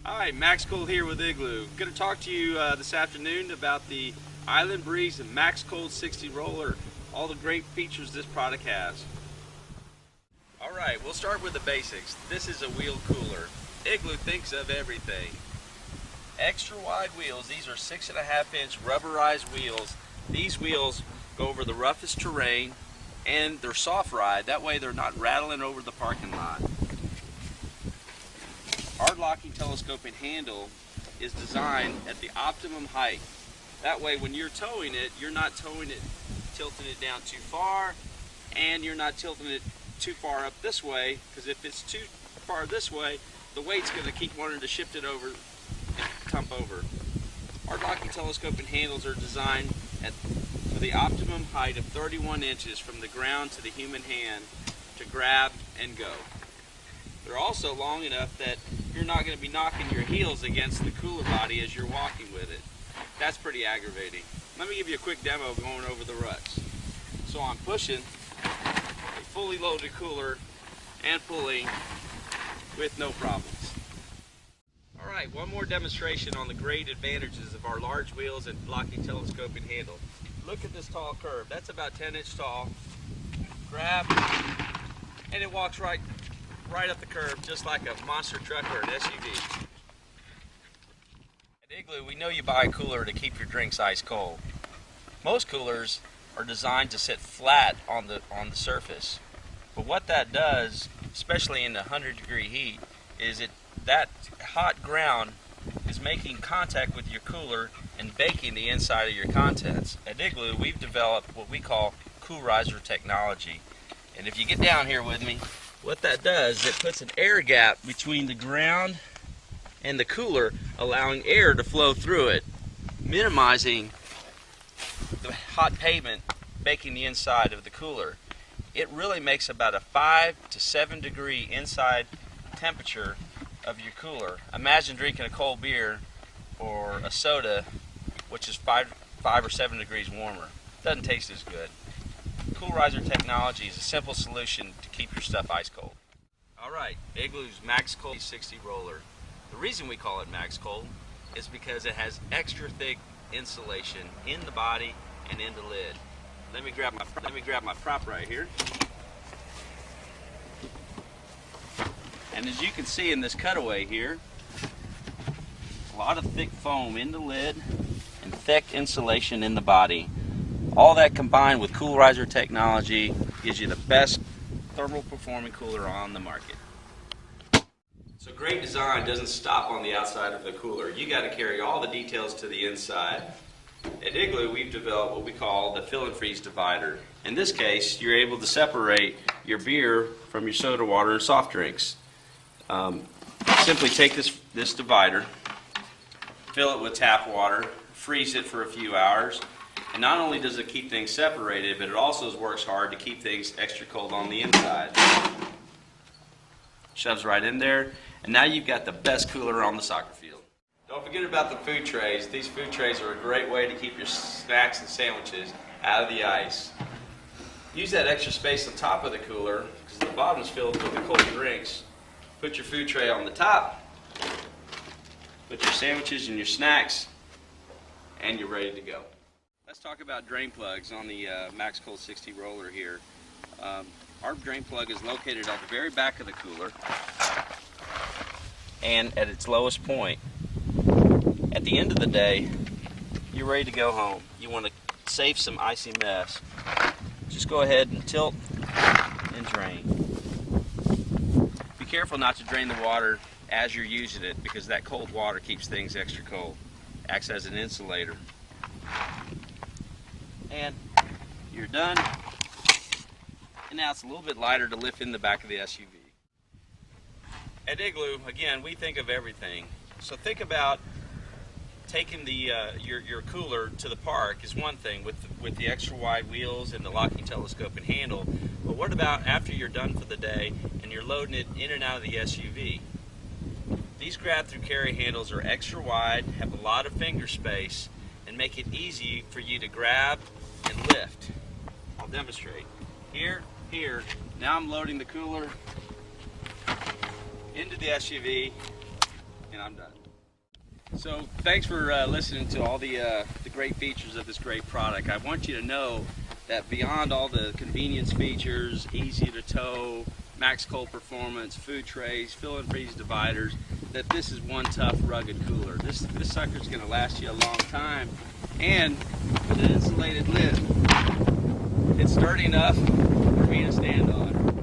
Hi, Max Cold here with Igloo. Going to talk to you this afternoon about the Island Breeze and Max Cold 60 roller, all the great features this product has. Alright, we'll start with the basics. This is a wheel cooler. Igloo thinks of everything. Extra wide wheels, these are 6.5-inch rubberized wheels. These wheels go over the roughest terrain and they're soft ride, that way they're not rattling over the parking lot. Our locking telescoping handle is designed at the optimum height. That way when you're towing it, you're not towing it, tilting it down too far, and you're not tilting it too far up this way, because if it's too far this way, the weight's going to keep wanting to shift it over and tump over. Our locking telescoping handles are designed for the optimum height of 31 inches from the ground to the human hand to grab and go. They're also long enough that you're not going to be knocking your heels against the cooler body as you're walking with it. That's pretty aggravating. Let me give you a quick demo going over the ruts. So I'm pushing a fully loaded cooler and pulling with no problems. Alright, one more demonstration on the great advantages of our large wheels and locking telescoping handle. Look at this tall curve. That's about 10 inch tall. Grab, and it walks right up the curb just like a monster truck or an SUV. At Igloo, we know you buy a cooler to keep your drinks ice cold. Most coolers are designed to sit flat on the surface. But what that does, especially in the 100-degree heat, is that hot ground is making contact with your cooler and baking the inside of your contents. At Igloo, we've developed what we call Cool Riser technology. And if you get down here with me, what that does is it puts an air gap between the ground and the cooler, allowing air to flow through it, minimizing the hot pavement baking the inside of the cooler. It really makes about a 5 to 7 degree inside temperature of your cooler. Imagine drinking a cold beer or a soda, which is 5 or 7 degrees warmer. Doesn't taste as good. Cool Riser technology is a simple solution to keep your stuff ice cold. Alright, Igloo's Max Cold 60 roller. The reason we call it Max Cold is because it has extra thick insulation in the body and in the lid. Let me grab my prop right here. And as you can see in this cutaway here, a lot of thick foam in the lid and thick insulation in the body. All that combined with Cool Riser technology gives you the best thermal performing cooler on the market. So great design doesn't stop on the outside of the cooler. You got to carry all the details to the inside. At Igloo, we've developed what we call the fill and freeze divider. In this case, you're able to separate your beer from your soda water and soft drinks. Simply take this divider, fill it with tap water, freeze it for a few hours, and not only does it keep things separated, but it also works hard to keep things extra cold on the inside. Shoves right in there, and now you've got the best cooler on the soccer field. Don't forget about the food trays. These food trays are a great way to keep your snacks and sandwiches out of the ice. Use that extra space on top of the cooler, because the bottom is filled with the cold drinks. Put your food tray on the top, put your sandwiches and your snacks, and you're ready to go. Let's talk about drain plugs on the Max Cold 60 roller here. Our drain plug is located at the very back of the cooler and at its lowest point. At the end of the day, you're ready to go home. You want to save some icy mess. Just go ahead and tilt and drain. Be careful not to drain the water as you're using it, because that cold water keeps things extra cold. Acts as an insulator. And you're done. And now it's a little bit lighter to lift in the back of the SUV. At Igloo, again, we think of everything. So think about taking your cooler to the park is one thing with the extra wide wheels and the locking telescope and handle. But what about after you're done for the day and you're loading it in and out of the SUV? These grab-through carry handles are extra wide, have a lot of finger space, and make it easy for you to grab and lift. I'll demonstrate. Here. Now I'm loading the cooler into the SUV, And I'm done. So thanks for listening to all the great features of this great product. I want you to know that beyond all the convenience features, easy to tow, max cold performance, food trays, fill and freeze dividers, that this is one tough, rugged cooler. This sucker's going to last you a long time, and with an insulated lid, it's sturdy enough for me to stand on.